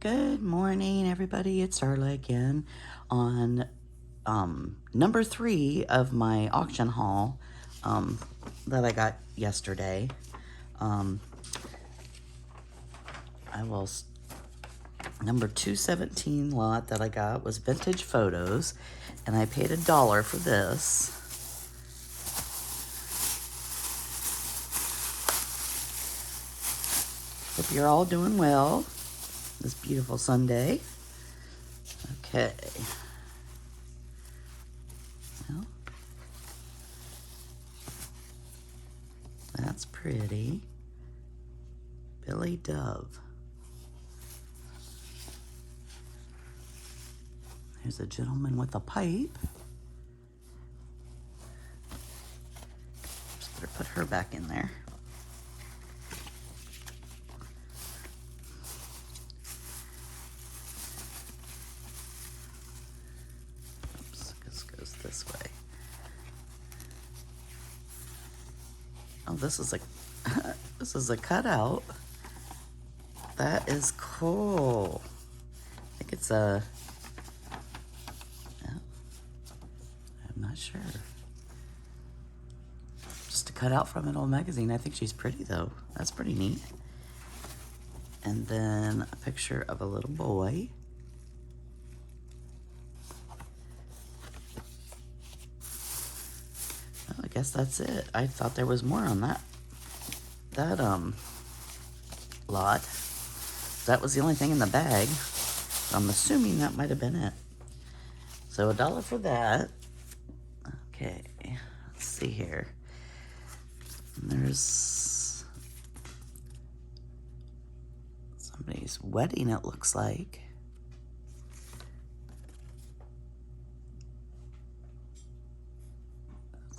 Good morning, everybody. It's Darla again on number 3 of my auction haul that I got yesterday. Um, number 217 lot that I got was vintage photos, and I paid $1 for this. Hope you're all doing well this beautiful Sunday. Okay. Well, that's pretty. Billy Dove. There's a gentleman with a pipe. Just better put her back in there. Oops, this goes this way. Oh, this is a this is a cutout. That is cool. I think it's a I'm not sure. Just a cutout from an old magazine. I think she's pretty though. That's pretty neat. And then a picture of a little boy. Well, I guess that's it. I thought there was more on that lot. That was the only thing in the bag. I'm assuming that might have been it. So $1 for that. Okay, let's see here. There's somebody's wedding, it looks like.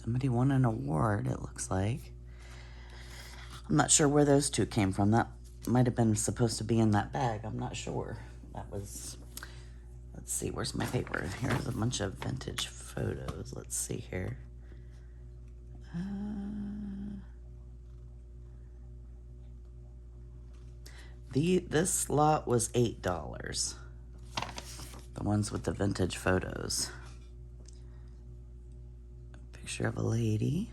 Somebody won an award, it looks like. I'm not sure where those two came from. That might have been supposed to be in that bag. I'm not sure. That was... Let's see, where's my paper? Here's a bunch of vintage photos. Let's see here. This lot was $8. The ones with the vintage photos. A picture of a lady.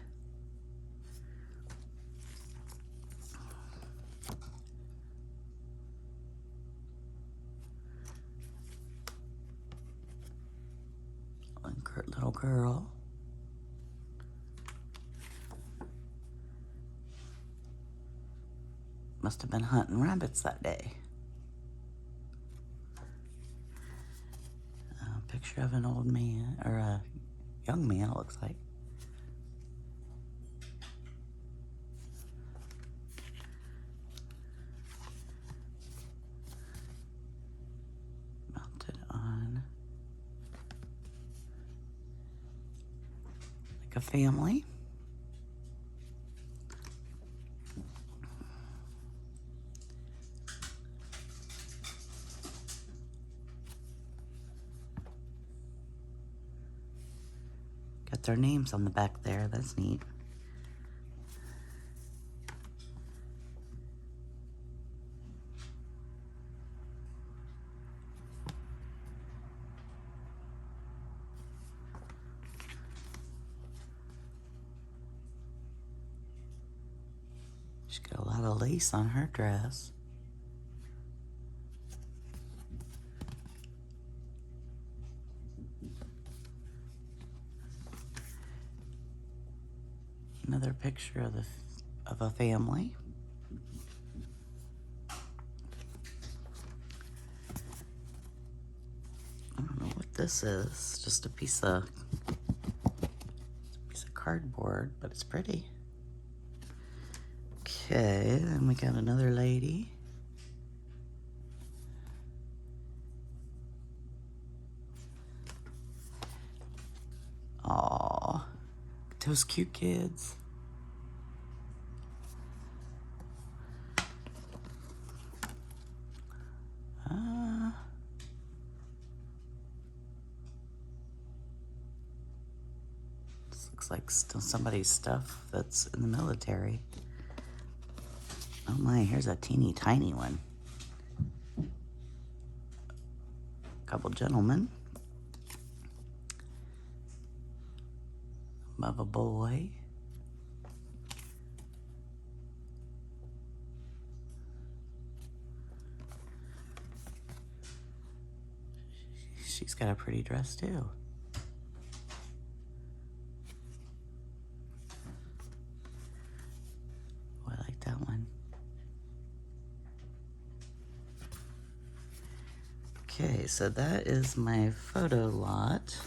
Little girl. Must have been hunting rabbits that day. A picture of an old man, or a young man, it looks like. Mounted on like a family. Got their names on the back there. That's neat. She's got a lot of lace on her dress. Another picture of a family. I don't know what this is. Just a piece of cardboard, but it's pretty. Okay, then we got another lady. Aww, those cute kids. Looks like still somebody's stuff that's in the military. Oh my, here's a teeny tiny one. couple gentlemen. Of a boy. She's got a pretty dress too. Oh, I like that one. Okay, so that is my photo lot.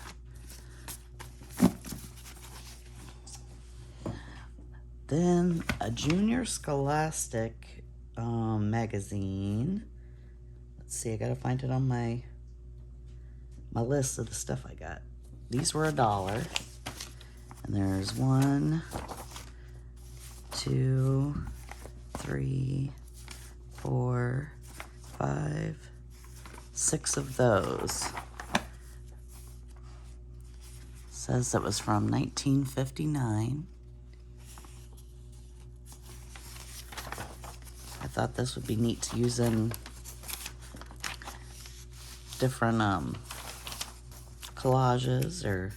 Then a Junior Scholastic magazine. Let's see, I gotta find it on my list of the stuff I got. These were $1. And there's 1, 2, 3, 4, 5, 6 of those. Says that was from 1959. I thought this would be neat to use in different collages or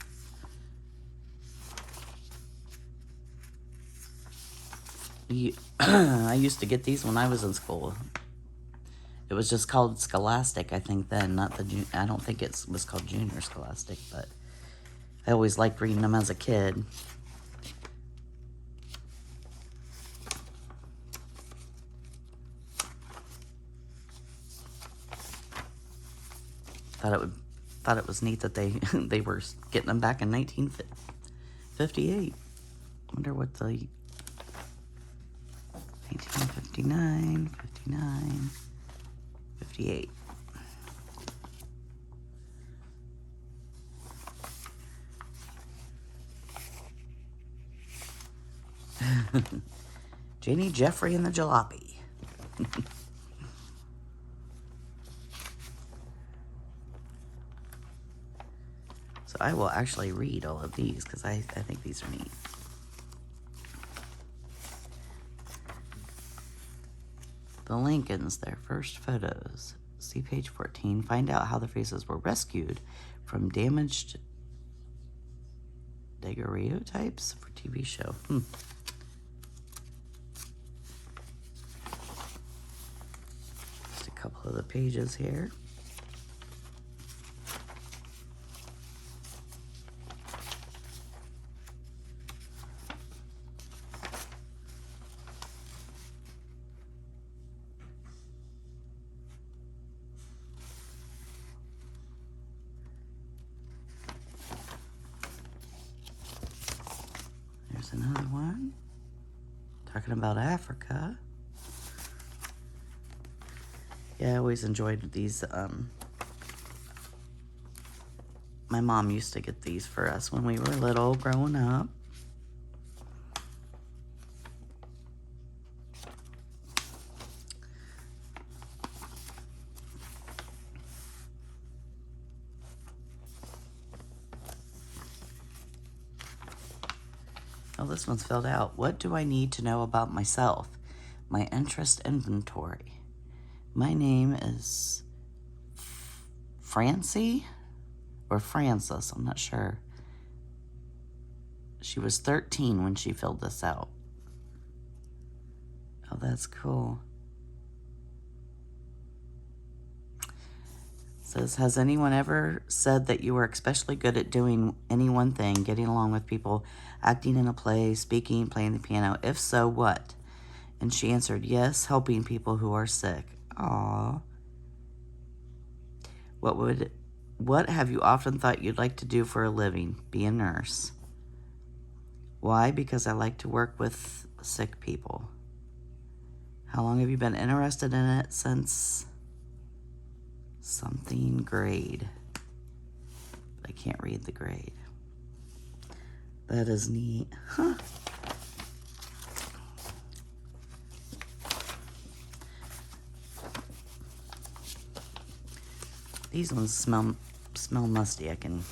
I used to get these when I was in school. It was just called Scholastic, I think then, not the I don't think it was called Junior Scholastic, but I always liked reading them as a kid. Thought it was neat that they they were getting them back in 1958. Wonder what the 1959, 59, 58. Janie Jeffrey and the Jalopy. So I will actually read all of these because I think these are neat. The Lincolns, their first photos. See page 14. Find out how the faces were rescued from damaged daguerreotypes for TV show. Just a couple of the pages here. There's another one talking about Africa. Yeah, I always enjoyed these. My mom used to get these for us when we were little, growing up. Oh, this one's filled out. What do I need to know about myself? My interest inventory. My name is Francie or Francis, I'm not sure. She was 13 when she filled this out. Oh, that's cool. It says, has anyone ever said that you were especially good at doing any one thing, getting along with people, acting in a play, speaking, playing the piano? If so, what? And she answered, yes, helping people who are sick. Aww. What have you often thought you'd like to do for a living? Be a nurse. Why? Because I like to work with sick people. How long have you been interested in it? Since something grade. But I can't read the grade. That is neat. Huh. These ones smell musty. I can.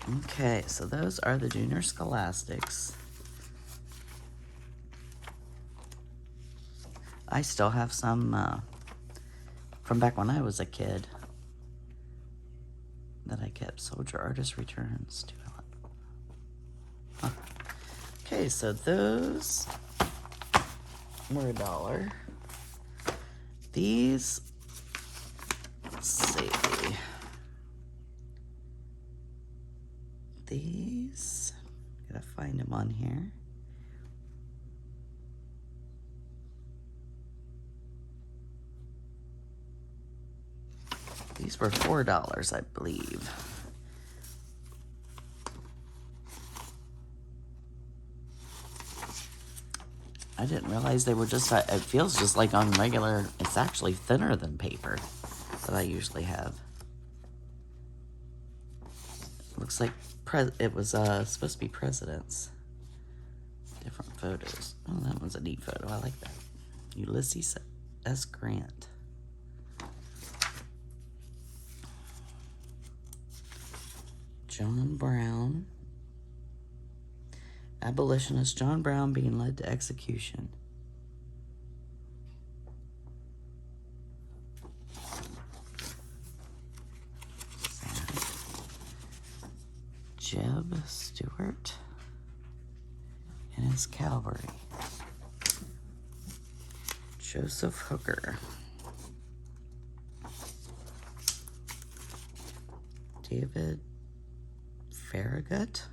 Okay, so those are the Junior Scholastics. I still have some from back when I was a kid that I kept. Soldier Artist Returns. Huh. Okay, so those were $1. These, let's see. These, gotta find them on here. These were $4, I believe. I didn't realize they were just, it feels just like on regular, it's actually thinner than paper that I usually have. Looks like it was supposed to be presidents. Different photos. Oh, that one's a neat photo. I like that. Ulysses S. Grant. John Brown. Abolitionist John Brown being led to execution. Jeb Stuart and his cavalry. Joseph Hooker. David Farragut.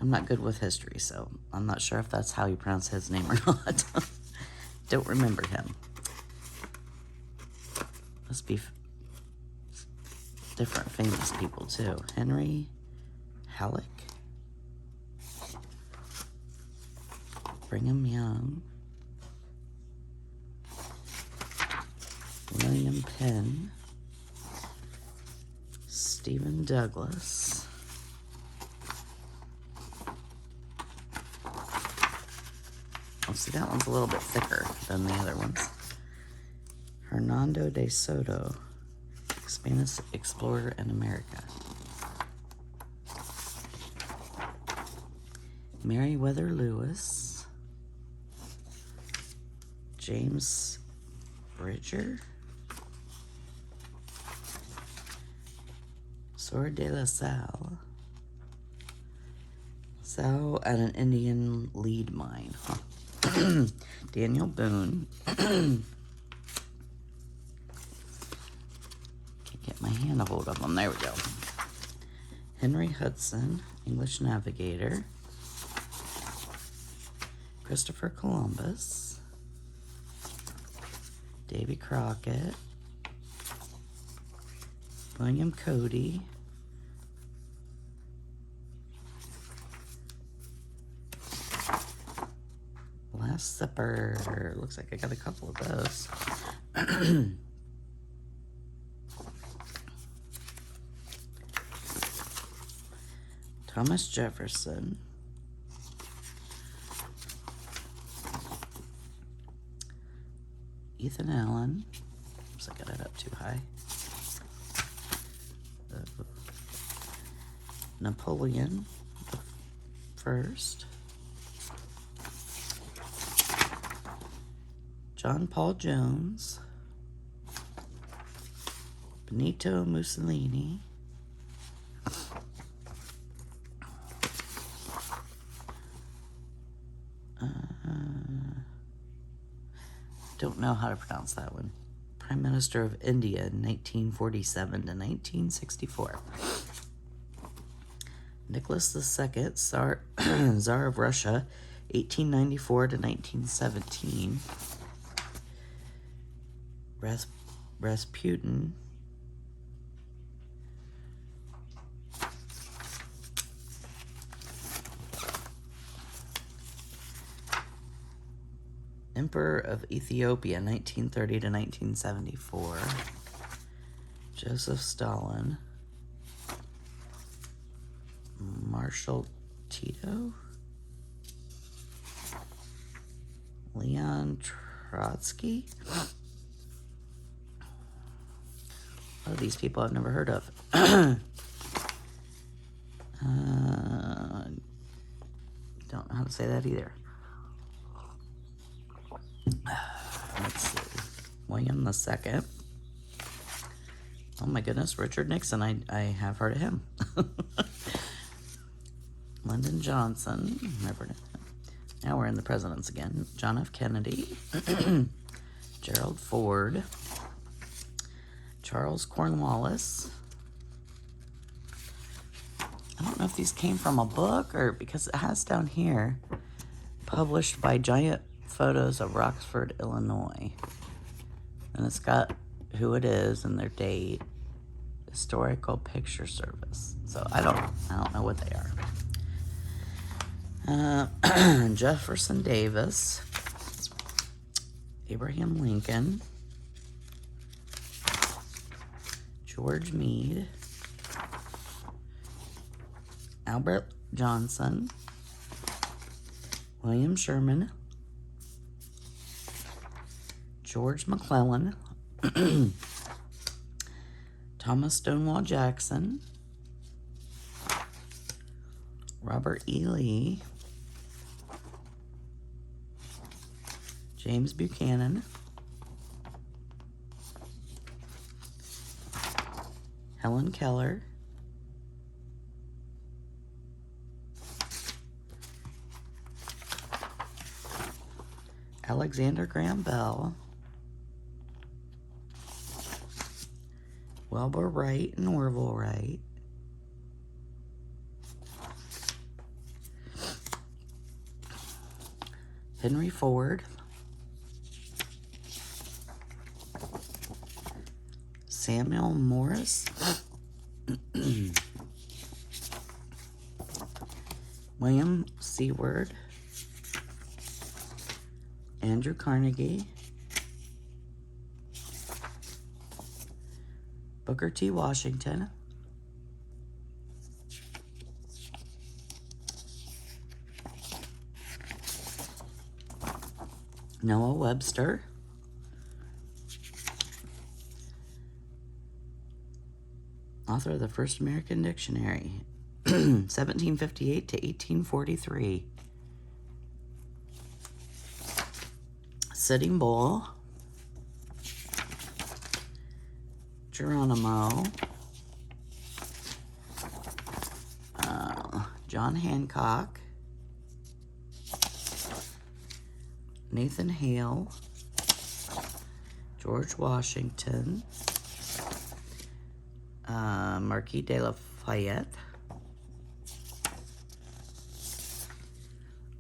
I'm not good with history, so I'm not sure if that's how you pronounce his name or not. Don't remember him. Must be different famous people, too. Henry Halleck. Brigham Young. William Penn. Stephen Douglas. Oh, see, that one's a little bit thicker than the other ones. Hernando de Soto, Spanish explorer in America. Meriwether Lewis. James Bridger. Sword de la Salle. Salle at an Indian lead mine. Huh. Daniel Boone. Can't get my hand a hold of them. There we go. Henry Hudson, English navigator. Christopher Columbus. Davy Crockett. William Cody. Last Supper. Looks like I got a couple of those. Thomas Jefferson. Ethan Allen. Oops, I got it up too high. Napoleon the First. John Paul Jones. Benito Mussolini. Don't know how to pronounce that one. Prime Minister of India in 1947 to 1964. Nicholas II, Tsar of Russia, 1894 to 1917. Rasputin. Emperor of Ethiopia, 1930 to 1974. Joseph Stalin. Marshal Tito. Leon Trotsky. A lot of these people I've never heard of. Don't know how to say that either. Let's see. William II. Oh my goodness, Richard Nixon. I have heard of him. Lyndon Johnson. Never. Now we're in the presidents again. John F. Kennedy. Gerald Ford. Charles Cornwallis. I don't know if these came from a book or because it has down here, published by Giant Photos of Rockford, Illinois. And it's got who it is and their date. Historical Picture Service. So I don't know what they are. Jefferson Davis. Abraham Lincoln. George Meade. Albert Johnson. William Sherman. George McClellan. Thomas Stonewall Jackson. Robert E. Lee. James Buchanan. Helen Keller. Alexander Graham Bell. Wilbur Wright and Orville Wright. Henry Ford. Samuel Morris. William Seward. Andrew Carnegie. Booker T. Washington. Noah Webster. Author of the first American dictionary, 1758 to 1843. Sitting Bull. Geronimo. John Hancock. Nathan Hale. George Washington. Marquis de Lafayette.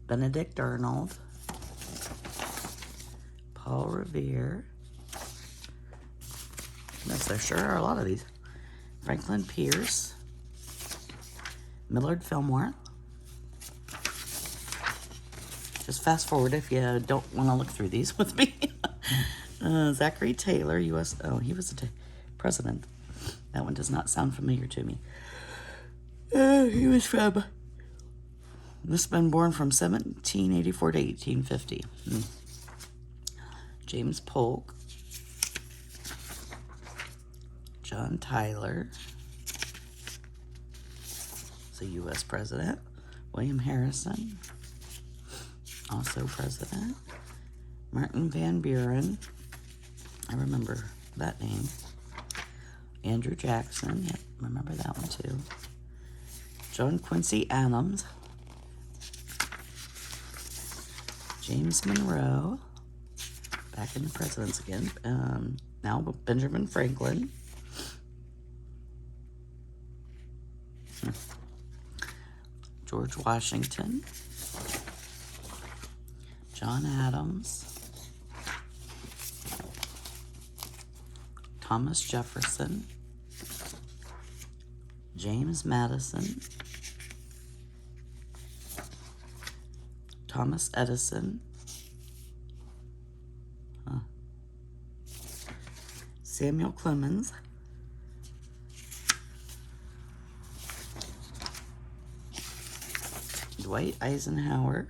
Benedict Arnold. Paul Revere. Yes, there sure are a lot of these. Franklin Pierce. Millard Fillmore. Just fast forward if you don't want to look through these with me. Zachary Taylor, U.S. Oh, he was the president. That one does not sound familiar to me. He was from... Must have been born from 1784 to 1850. James Polk. John Tyler. He's a U.S. president. William Harrison. Also president. Martin Van Buren. I remember that name. Andrew Jackson. Yep, remember that one too. John Quincy Adams. James Monroe. Back in the presidents again. Now Benjamin Franklin. George Washington. John Adams. Thomas Jefferson. James Madison. Thomas Edison. Samuel Clemens. Dwight Eisenhower.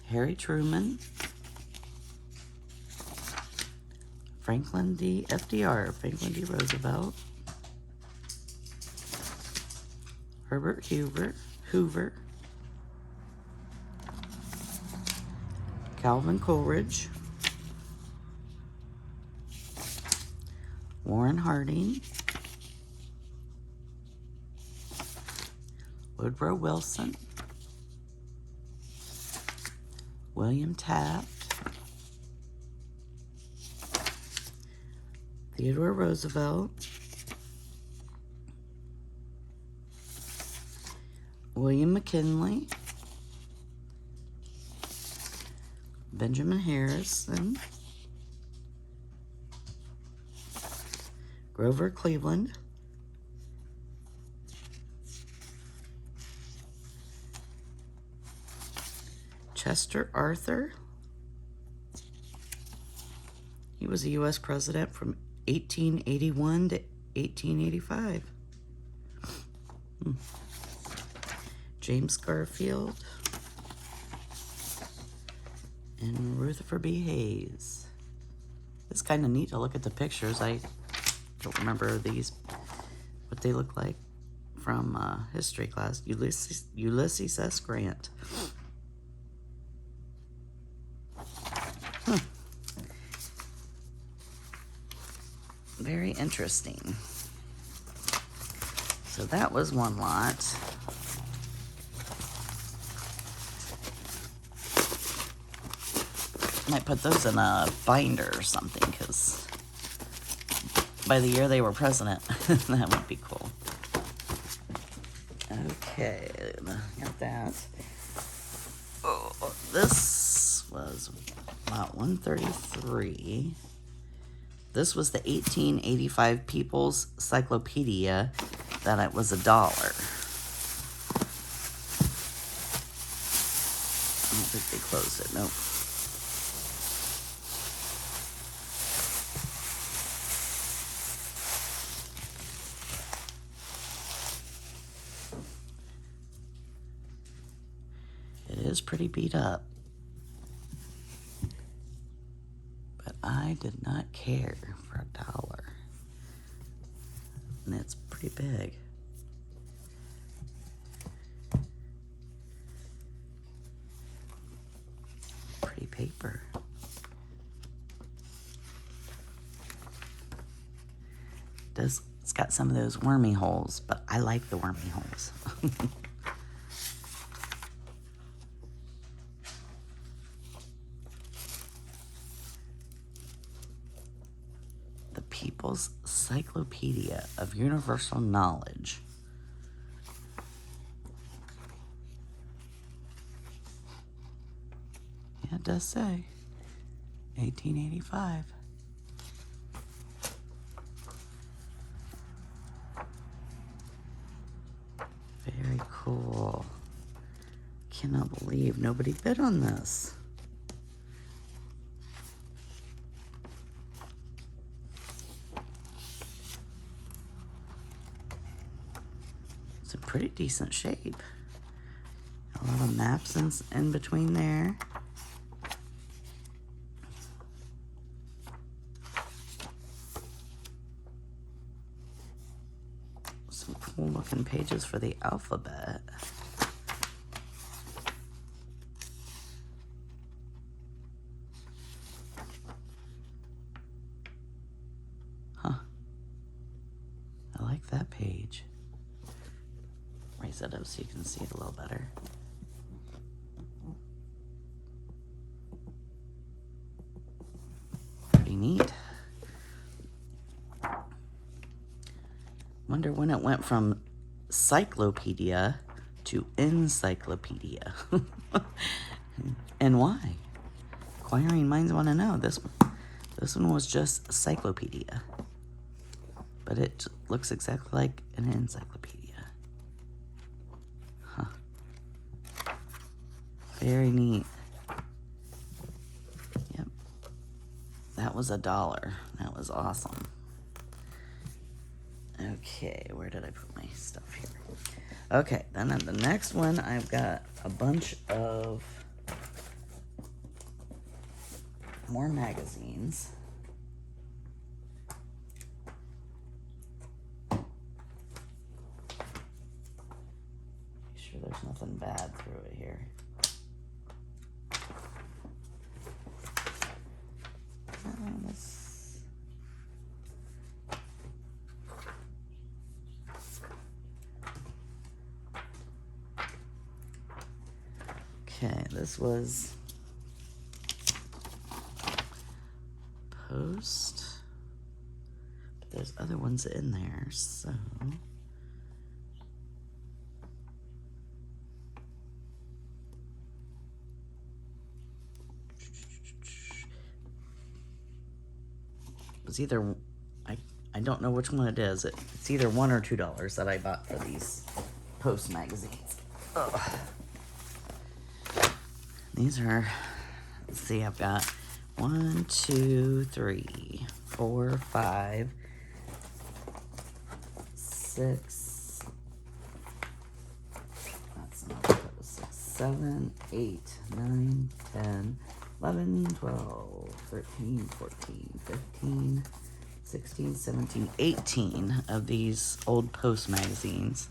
Harry Truman. FDR, Franklin D. Roosevelt, Herbert Hoover, Calvin Coolidge, Warren Harding, Woodrow Wilson, William Taft, Theodore Roosevelt, William McKinley, Benjamin Harrison, Grover Cleveland, Chester Arthur. He was a U.S. president from 1881 to 1885. James Garfield and Rutherford B. Hayes. It's kind of neat to look at the pictures. I don't remember these, what they look like from history class. Ulysses S. Grant. Very interesting. So that was one lot. Might put those in a binder or something, because by the year they were president, that would be cool. Okay, got that. Oh, this was lot 133. This was the 1885 People's Cyclopedia that it was $1. I don't think they closed it, nope. It is pretty beat up. But I did not care for $1. And it's pretty big. Pretty paper. It's got some of those wormy holes, but I like the wormy holes. The People's Cyclopedia of Universal Knowledge. Yeah, it does say 1885. Very cool. Cannot believe nobody bid on this. It's a pretty decent shape. A lot of maps in between there. Some cool looking pages for the alphabet. Huh. I like that page. Raise that up so you can see it a little better. Pretty neat. Wonder when it went from cyclopedia to encyclopedia. And why? Inquiring minds want to know. This one was just cyclopedia. But it looks exactly like an encyclopedia. Huh. Very neat. Yep. That was $1. That was awesome. Okay, where did I put my stuff here? Okay, then on the next one, I've got a bunch of more magazines. nothing bad through it here. Okay, this was Post, but there's other ones in there, so it was either, I don't know which one it is. It's either $1 or $2 that I bought for these Post magazines. Ugh. These are, let's see, I've got 1, 2, 3, 4, 5, 6. That's not what that was. 6, 7, 8, 9, 10, 11, 12, 13, 14, 15, 16, 17, 18 of these old Post magazines.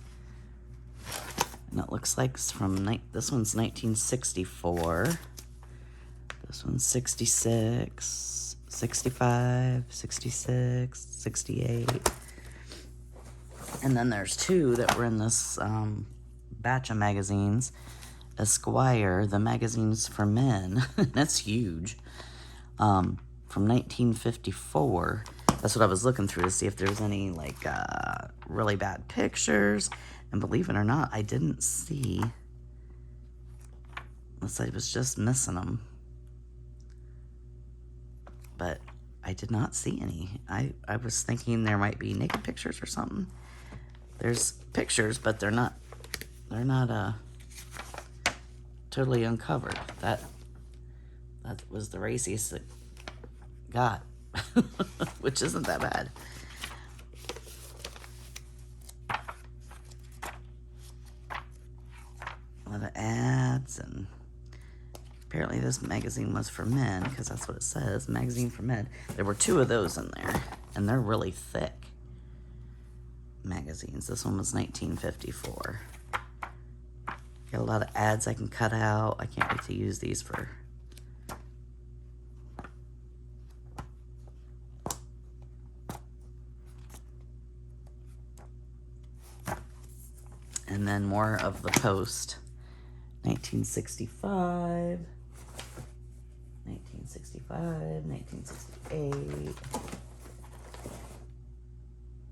And it looks like it's from, this one's 1964. This one's 66, 65, 66, 68. And then there's 2 that were in this batch of magazines. Esquire, the magazines for men. That's huge. From 1954. That's what I was looking through to see if there was any like really bad pictures. And believe it or not, I didn't see. Unless I was just missing them. But I did not see any. I was thinking there might be naked pictures or something. There's pictures, but they're not totally uncovered. That was the raciest that got, which isn't that bad. A lot of ads, and apparently this magazine was for men, because that's what it says, magazine for men. There were 2 of those in there, and they're really thick magazines. This one was 1954. Got a lot of ads I can cut out. I can't wait to use these for and then more of the Post. 1965, 1965, 1968,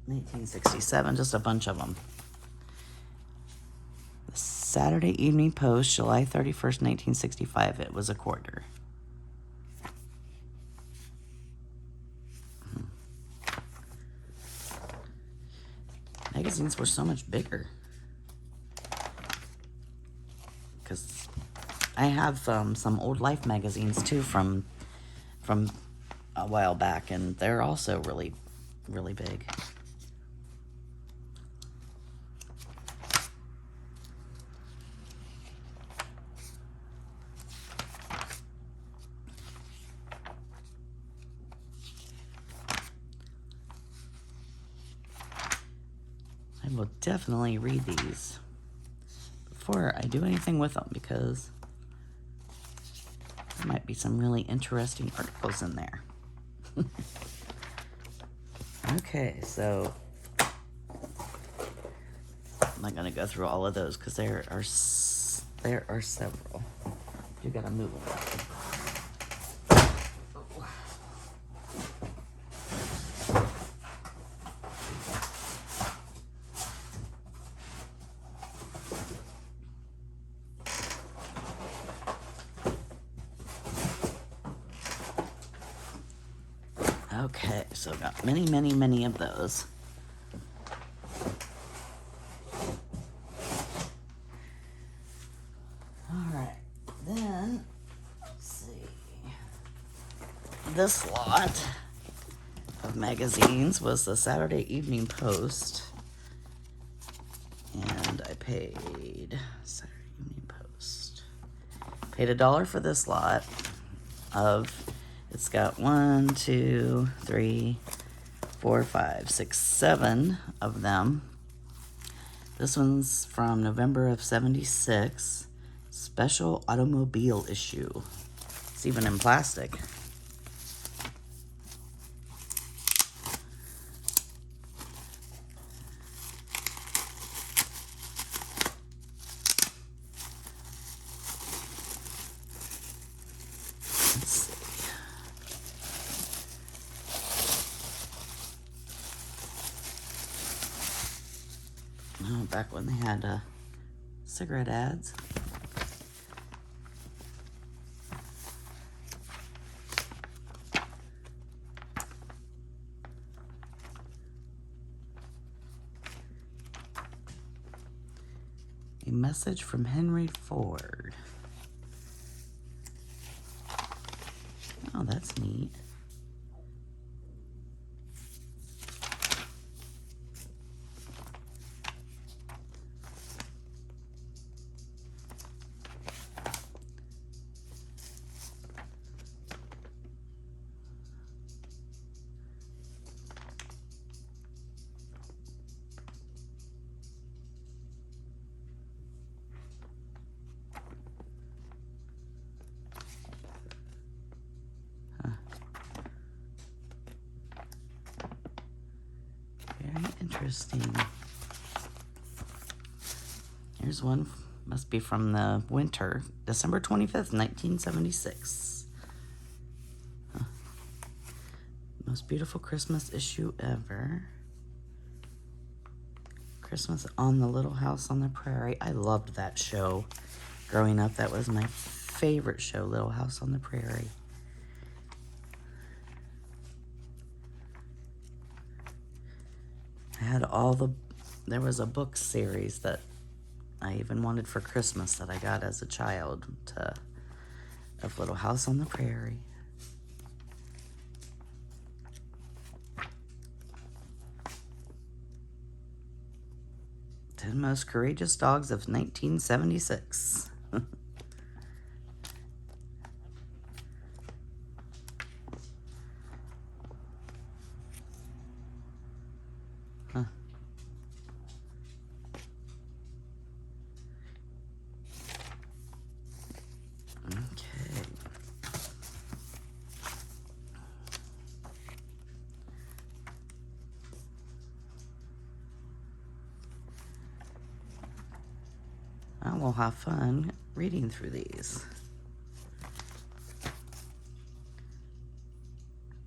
1967, just a bunch of them. The Saturday Evening Post, July 31st, 1965, it was a quarter. Magazines were so much bigger. Because I have some old Life magazines too from a while back, and they're also really, really big. I will definitely read these before I do anything with them, because there might be some really interesting articles in there. Okay, so I'm not gonna go through all of those because there are several. You gotta move them. Okay, so got many, many, many of those. Alright, then, let's see. This lot of magazines was the Saturday Evening Post. And I paid, Saturday Evening Post, paid $1 for this lot of, it's got 1, 2, 3, 4, 5, 6, 7 of them. This one's from November of 76. Special automobile issue. It's even in plastic. Let's see. Oh, back when they had cigarette ads. A message from Henry Ford. Oh, that's neat. Very interesting. Here's one. Must be from the winter. December 25th, 1976. Huh. Most beautiful Christmas issue ever. Christmas on the Little House on the Prairie. I loved that show. Growing up, that was my favorite show, Little House on the Prairie. I had there was a book series that I even wanted for Christmas that I got as a child of Little House on the Prairie. "10 Most Courageous Dogs of 1976. Huh. Okay. I will have fun reading through these.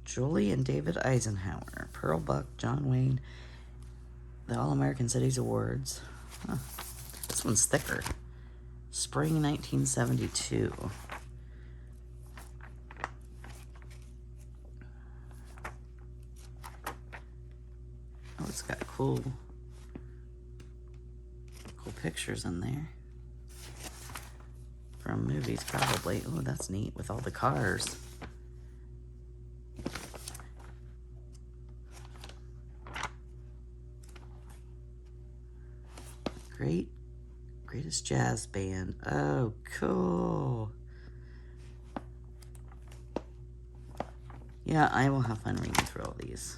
Julie and David Eisenhower, Pearl Buck, John Wayne, the All-American Cities Awards. Huh. This one's thicker. Spring 1972. Oh, it's got cool pictures in there. From movies, probably. Oh, that's neat with all the cars. Greatest Jazz Band. Oh, cool. Yeah, I will have fun reading through all these.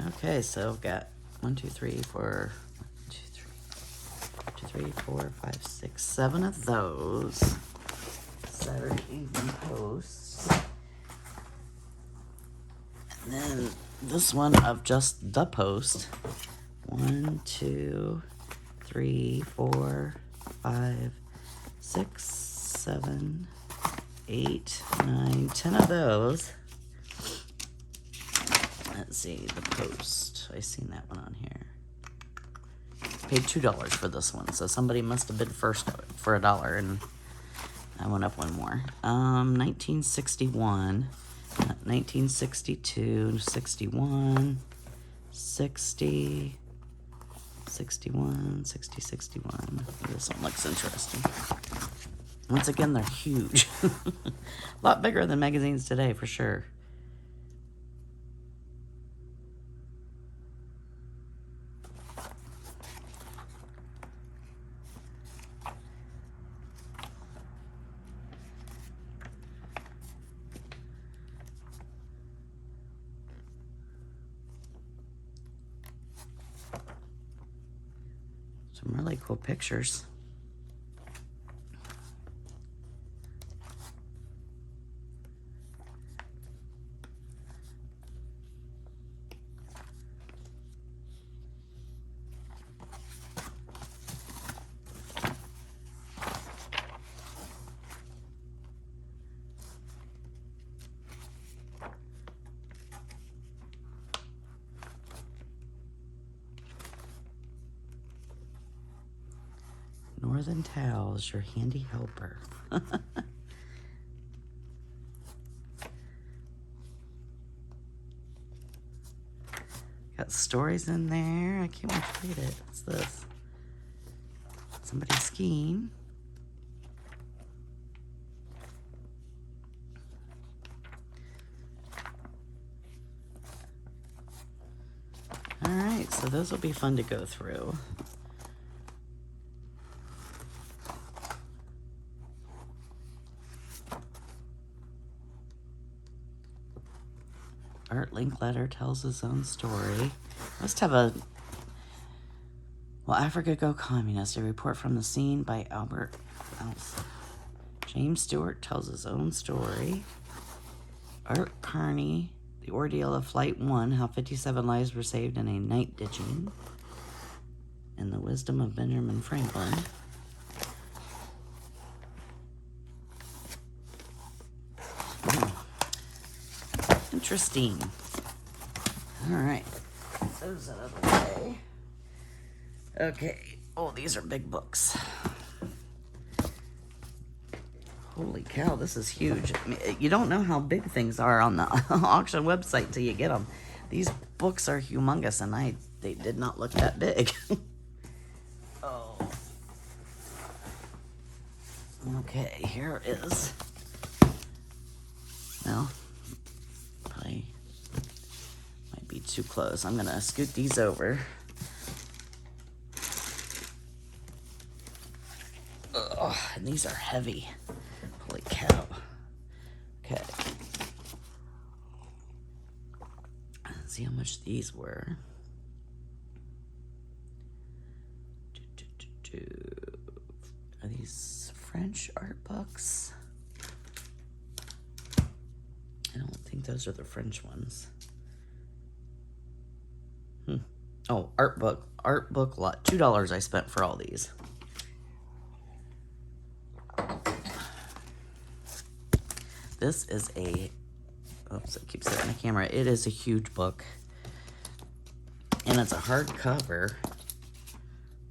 Okay, so I've got 1, 2, 3, 4, 7 of those. Saturday Evening Post. And then this one of just the Post. 1, 2, 3, 4, 5, 6, 7, 8, 9, 10 of those. Let's see, the Post. I seen that one on here. Paid $2 for this one, so somebody must have bid first for $1, and I went up one more. 1961, 1962, 61, 60, 61, 60, 61. This one looks interesting. Once again, they're huge. A lot bigger than magazines today, for sure. really cool pictures. Northern Towels, your handy helper. Got stories in there. I can't wait to read it. What's this? Somebody skiing. All right, so those will be fun to go through. Art Linkletter tells his own story. Must have a... Will Africa Go Communist? A report from the scene by Albert Else. James Stewart tells his own story. Art Carney, The Ordeal of Flight 1, How 57 Lives Were Saved in a Night Ditching. And the Wisdom of Benjamin Franklin. Interesting. All right. Those out of the way. Okay. Oh, these are big books. Holy cow, this is huge. I mean, you don't know how big things are on the auction website till you get them. These books are humongous, and they did not look that big. Oh. Okay, here is... Well, probably might be too close. I'm gonna scoot these over. Ugh, and these are heavy. Holy cow. Okay. Let's see how much these were. Are these French art books? I don't think those are the French ones. Oh, art book lot. $2 I spent for all these. This is a, oops, it keeps hitting the camera. It is a huge book. And it's a hardcover.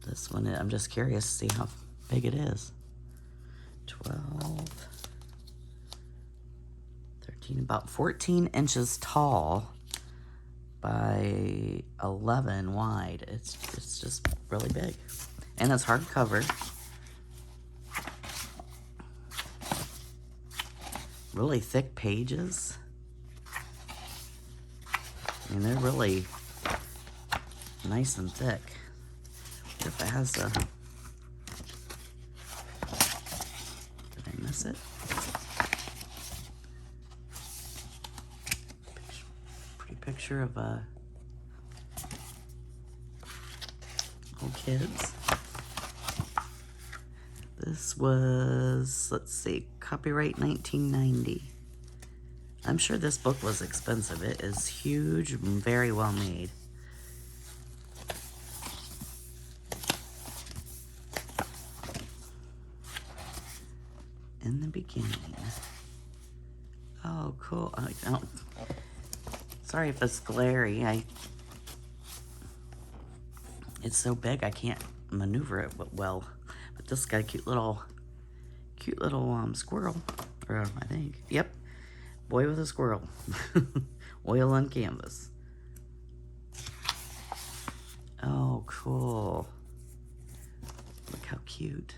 This one, I'm just curious to see how big it is. 12, 13, about 14 inches tall by 11 wide. It's just really big. And it's hardcover. Really thick pages. I mean, they're really nice and thick. If it has a... Did I miss it? Pretty picture of little kids. This was, let's see, copyright 1990. I'm sure this book was expensive. It is huge and very well made. In the beginning. Oh, cool. Sorry if it's glary. It's so big I can't maneuver it well. But this got a cute little squirrel. Or I think. Yep. Boy with a squirrel. Oil on canvas. Oh, cool. Look how cute.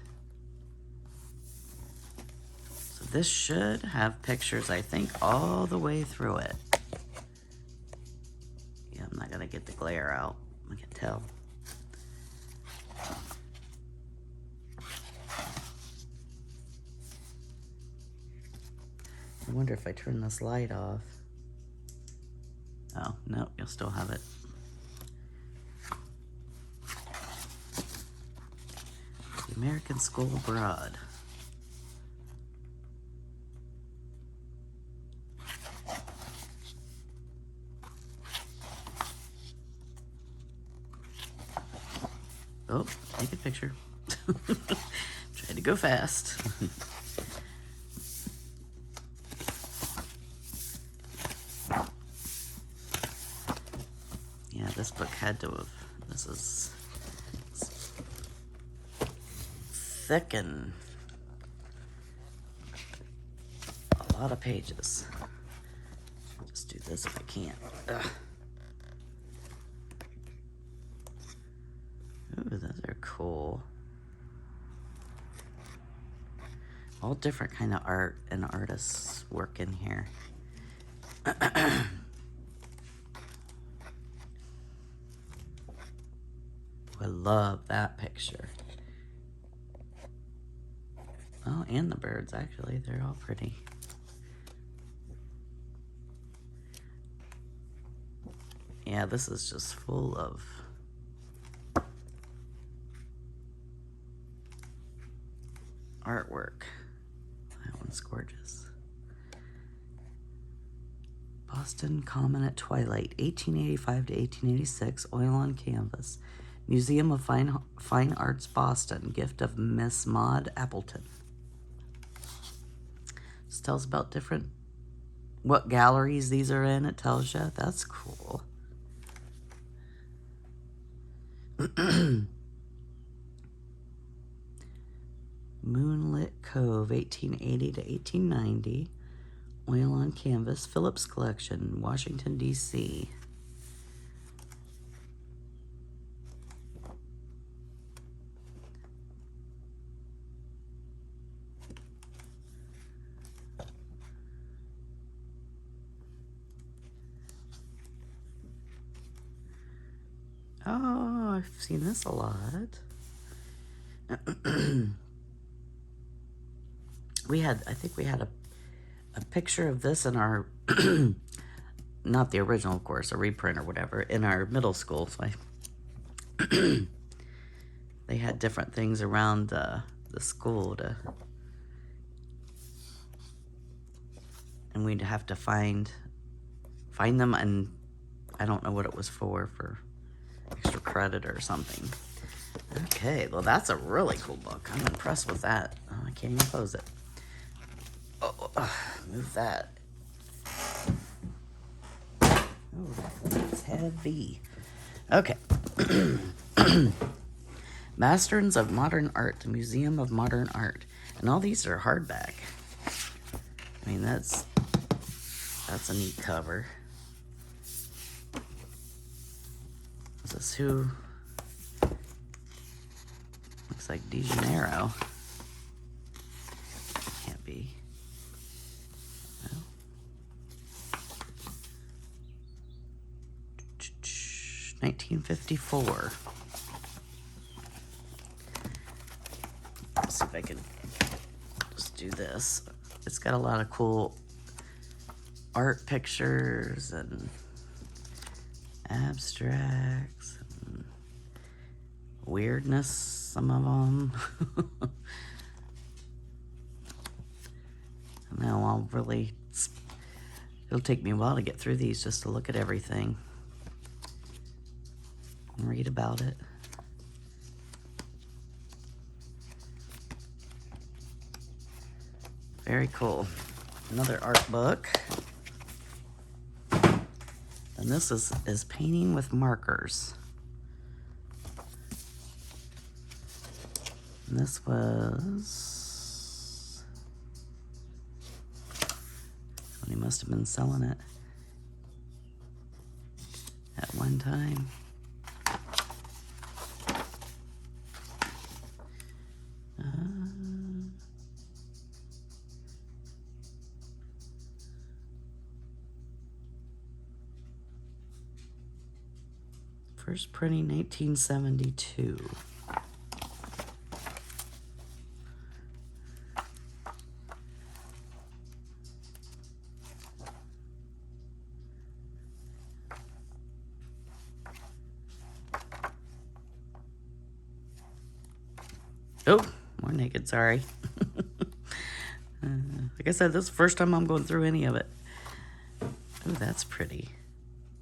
So this should have pictures, I think, all the way through it. Yeah, I'm not going to get the glare out. I can tell. I wonder if I turn this light off. Oh, no, you'll still have it. American School Abroad. Oh, take a picture. Tried to go fast. Yeah, this book had to have. This is thick and a lot of pages. Just do this if I can. Ugh. Ooh, those are cool. All different kind of art and artists work in here. I love that picture. Oh, and the birds, actually. They're all pretty. Yeah, this is just full of artwork. That one's gorgeous. Boston Common at Twilight, 1885 to 1886, oil on canvas. Museum of Fine Arts, Boston, gift of Miss Maud Appleton. Just tells about what galleries these are in. It tells you. That's cool. Moonlit Cove, 1880 to 1890. Oil on canvas, Phillips Collection, Washington, D.C. Oh, I've seen this a lot. I think we had a picture of this in our, not the original, of course, a reprint or whatever, in our middle school. So they had different things around the school and we'd have to find them, and I don't know what it was for extra credit or something. Okay, well, that's a really cool book. I'm impressed with that. Oh, I can't even close it. Move that. Oh, that's heavy. Okay. Masters of Modern Art, the Museum of Modern Art. And all these are hardback. I mean, that's a neat cover. Is this who? Looks like De Janeiro. Can't be. No. 1954. Let's see if I can just do this. It's got a lot of cool art pictures and abstracts and weirdness, some of them. Now it'll take me a while to get through these just to look at everything and read about it. Very cool. Another art book. And this is painting with markers. And this was when he must have been selling it at one time. First printing 1872. Oh, more naked, sorry. Like I said, this is the first time I'm going through any of it. Oh, that's pretty.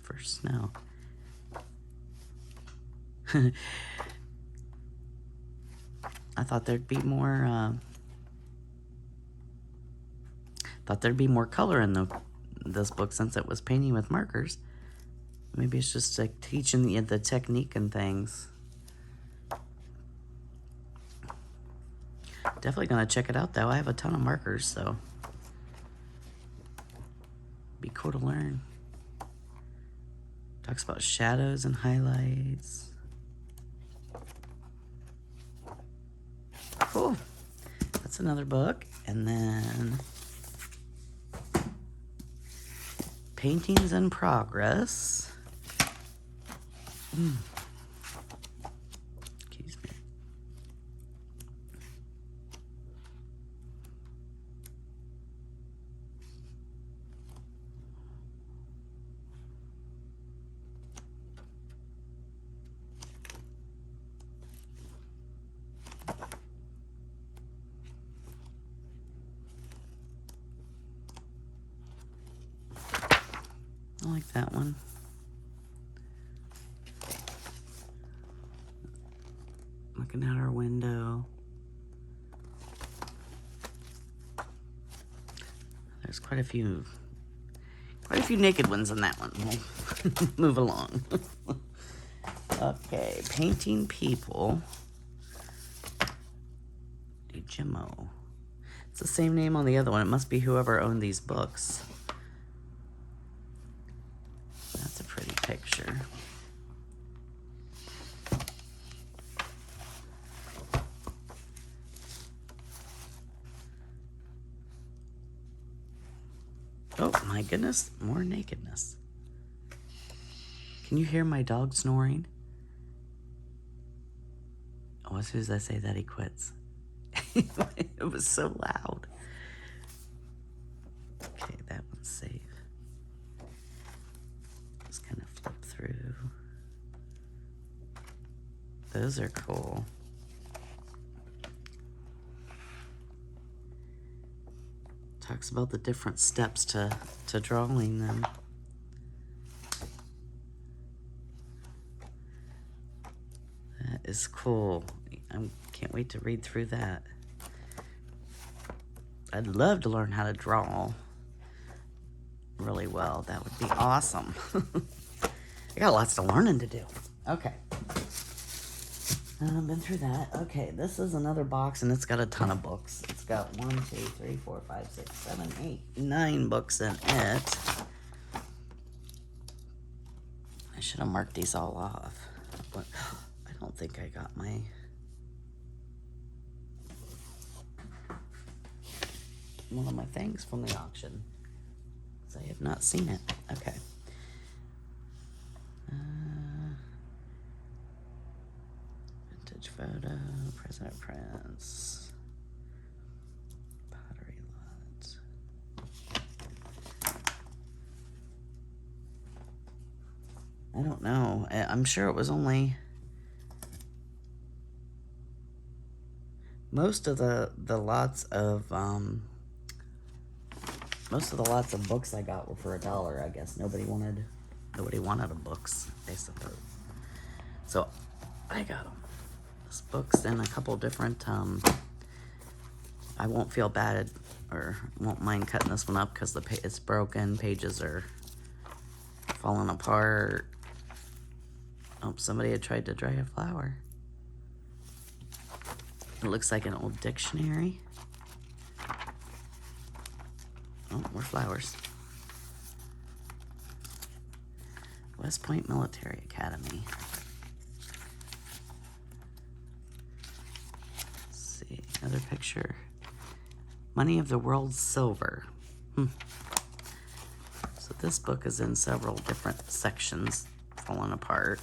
For snow. I thought there'd be more, color in this book since it was painting with markers. Maybe it's just like teaching the technique and things. Definitely gonna check it out though. I have a ton of markers, so be cool to learn. Talks about shadows and highlights. Cool. That's another book. And then Paintings in Progress. Excuse me. I like that one. Looking out our window. There's quite a few naked ones in that one. We'll move along. Okay, Painting People. Jimmo. It's the same name on the other one. It must be whoever owned these books. That's a pretty picture. Oh my goodness, more nakedness. Can you hear my dog snoring? Oh, as soon as I say that, he quits. It was so loud. Okay, that one's safe. Just kind of flip through. Those are cool. Talks about the different steps to drawing them. That is cool. I can't wait to read through that. I'd love to learn how to draw really well. That would be awesome. I got lots of learning to do. Okay. I've been through that. Okay, this is another box, and it's got a ton of books. It's got 1, 2, 3, 4, 5, 6, 7, 8, 9 books in it. I should have marked these all off. But I don't think I got one of my things from the auction. So I have not seen it. Okay. Vintage photo, President Prince, Pottery Lot. I don't know. I'm sure it was only most of the lots of books I got were for $1. I guess nobody wanted the books, I suppose. So I got them. This book's in a couple different. I won't feel bad or won't mind cutting this one up because it's broken. Pages are falling apart. Oh, somebody had tried to dry a flower. It looks like an old dictionary. Oh, more flowers. West Point Military Academy. Let's see, another picture. Money of the World's Silver. So this book is in several different sections, falling apart.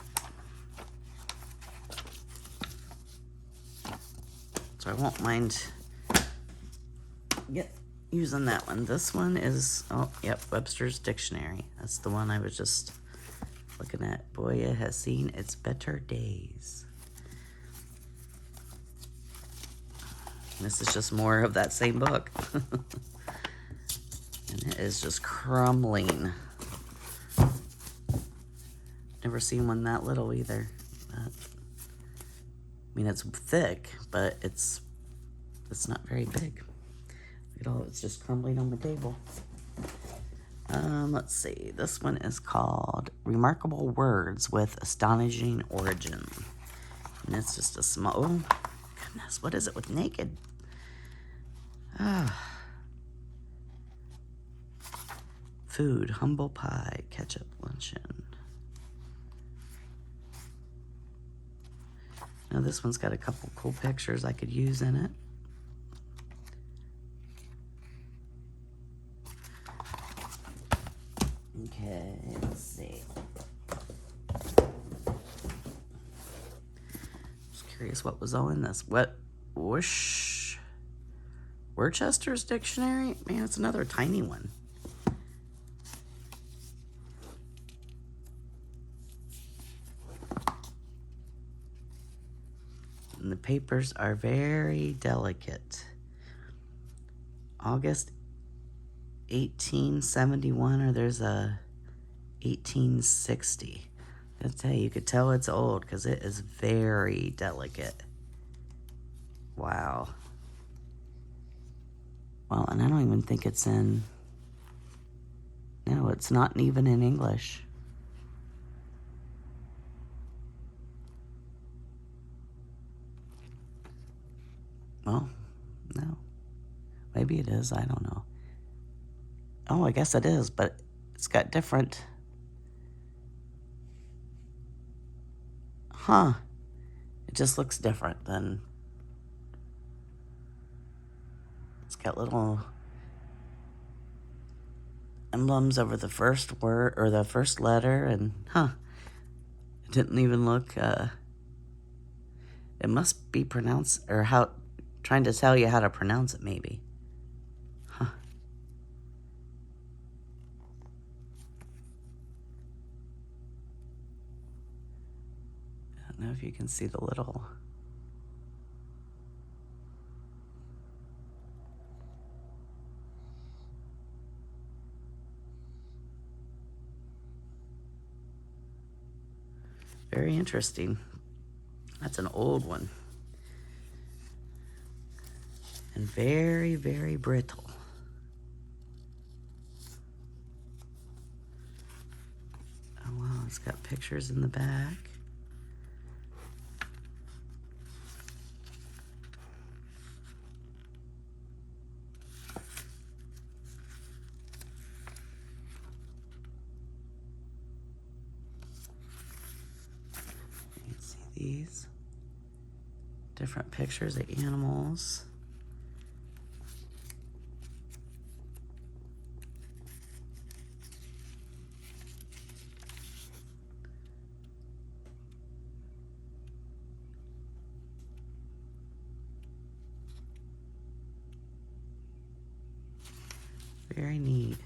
So I won't mind using that one. This one is, oh, yep, Webster's Dictionary. That's the one I was just looking at. Boy, it has seen its better days. This is just more of that same book. And it is just crumbling. Never seen one that little either. I mean, it's thick, but it's not very big. Look at all, it's just crumbling on the table. Let's see. This one is called Remarkable Words with Astonishing Origin. And it's just a small, oh, goodness, what is it with naked? Food, humble pie, ketchup luncheon. Now this one's got a couple cool pictures I could use in it. Okay, let's see. Just curious what was all in this. What? Whoosh. Worcester's Dictionary? Man, it's another tiny one. And the papers are very delicate. August 1871, or there's a 1860. I'll tell you, you could tell it's old because it is very delicate. Wow. Well, and I don't even think it's in, no, it's not even in English. Well, no. Maybe it is, I don't know. Oh, I guess it is, but it's got different. Huh. It just looks different than. It's got little emblems over the first word or the first letter, and it didn't even look. It must be pronounced, or how, trying to tell you how to pronounce it, maybe. I don't know if you can see the little. Very interesting. That's an old one. And very, very brittle. Oh wow, it's got pictures in the back. You can see these different pictures of animals. Very neat.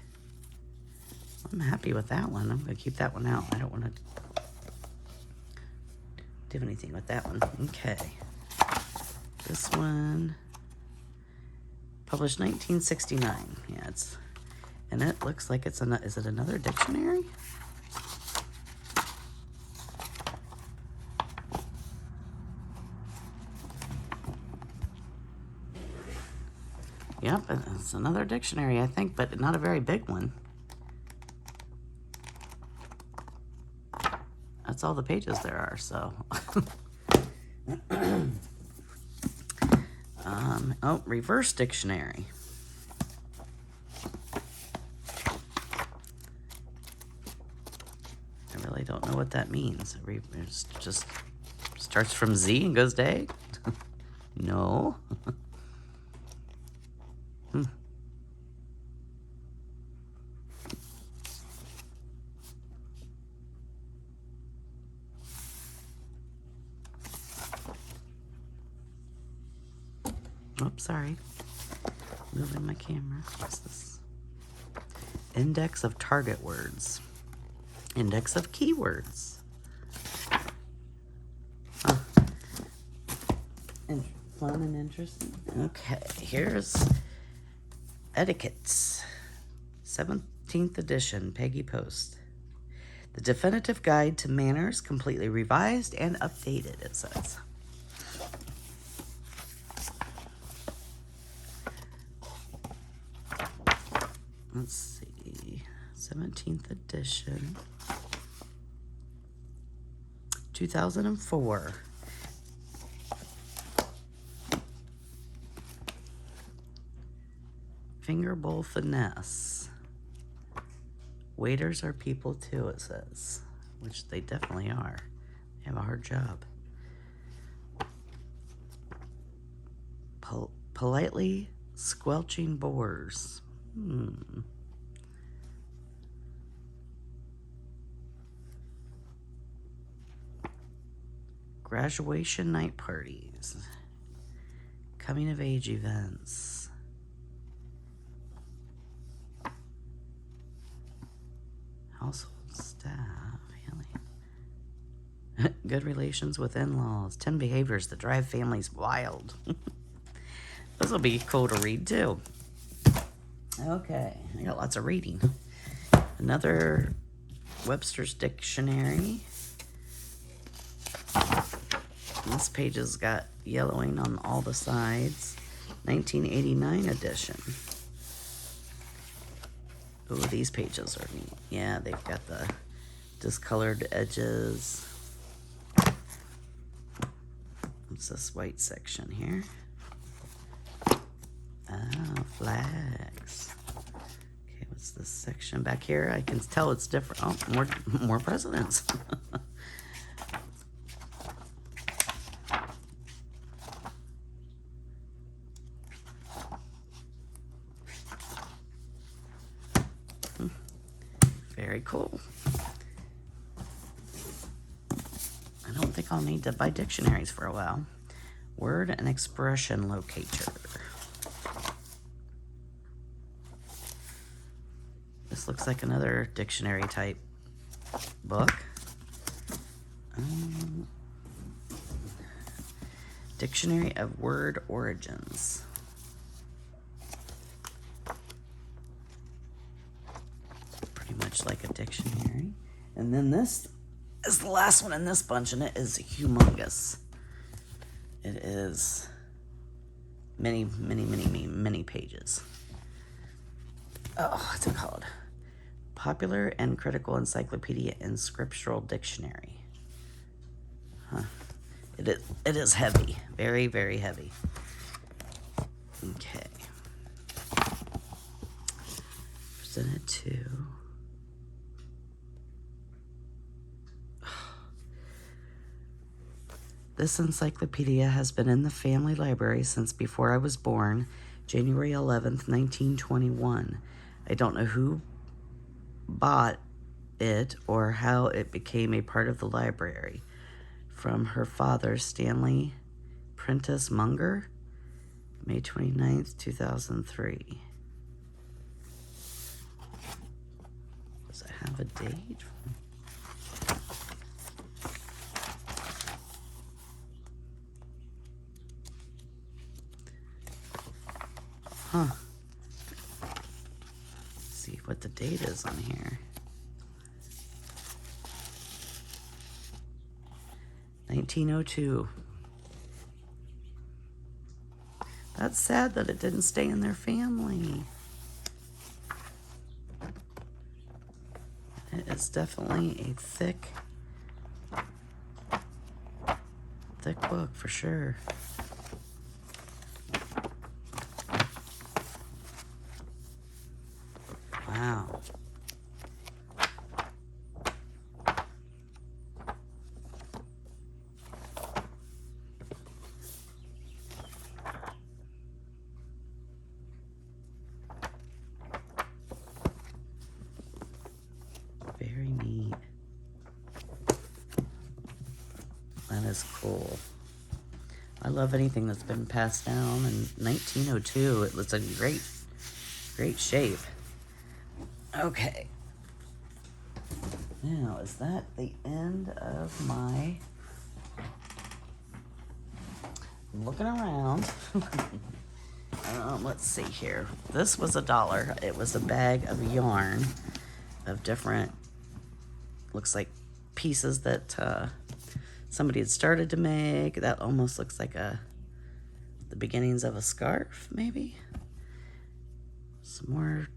I'm happy with that one. I'm going to keep that one out. I don't want to do anything with that one. Okay. This one, published 1969. Yeah, it's, and it looks like it's, is it another dictionary? Yep, it's another dictionary, I think, but not a very big one. That's all the pages there are, so. Oh, reverse dictionary. I really don't know what that means. It just starts from Z and goes to A? No. Oops, sorry. Moving my camera. What's this? Index of target words. Index of keywords. fun and interesting. Okay, here's Etiquettes, 17th edition, Peggy Post. The definitive guide to manners, completely revised and updated, it says. Let's see, 17th edition, 2004. Finger bowl finesse. Waiters are people too, it says, which they definitely are. They have a hard job. Politely squelching boors. Graduation night parties. Coming of age events. Household staff. Good relations with in-laws. 10 behaviors that drive families wild. This will be cool to read too. Okay, I got lots of reading. Another Webster's Dictionary. This page has got yellowing on all the sides. 1989 edition. Ooh, these pages are neat. Yeah, they've got the discolored edges. What's this white section here? Oh, flags. Okay, what's this section back here? I can tell it's different. Oh, more presidents. Very cool. I don't think I'll need to buy dictionaries for a while. Word and expression locator. This looks like another dictionary type book. Dictionary of Word Origins. Pretty much like a dictionary. And then this is the last one in this bunch, and it is humongous. It is many, many, many, many, many pages. Oh, what's it called? Popular and Critical Encyclopedia and Scriptural Dictionary. Huh. It is heavy. Very, very heavy. Okay. Presented to... This encyclopedia has been in the family library since before I was born, January 11th, 1921. I don't know who bought it or how it became a part of the library. From her father, Stanley Prentice Munger, May 29th, 2003. Does it have a date? Huh. Let's see what the date is on here. 1902. That's sad that it didn't stay in their family. It is definitely a thick book for sure. Wow. Very neat. That is cool. I love anything that's been passed down in 1902. It looks in great shape. Okay. Now, is that the end of my I'm looking around. Let's see here. This was $1. It was a bag of yarn of different, looks like pieces that somebody had started to make. That almost looks like the beginnings of a scarf, maybe. Some more.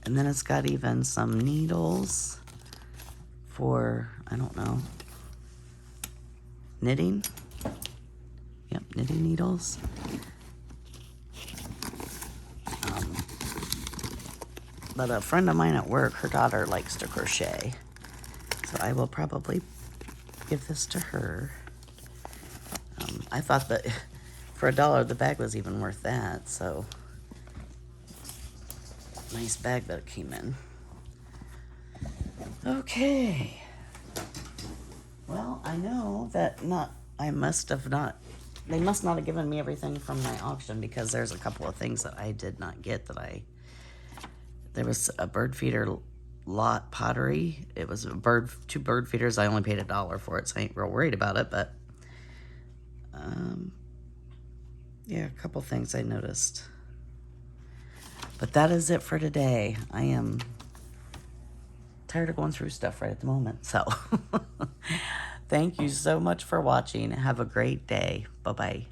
And then it's got even some needles for, I don't know, knitting. Yep, knitting needles. But a friend of mine at work, her daughter likes to crochet. So I will probably give this to her. I thought that for $1, the bag was even worth that. So nice bag that it came in. Okay. Well, I know that they must not have given me everything from my auction, because there's a couple of things that I did not get there was a bird feeder lot pottery. It was two bird feeders. I only paid $1 for it, so I ain't real worried about it, but yeah, a couple things I noticed. But that is it for today. I am tired of going through stuff right at the moment. So thank you so much for watching. Have a great day. Bye-bye.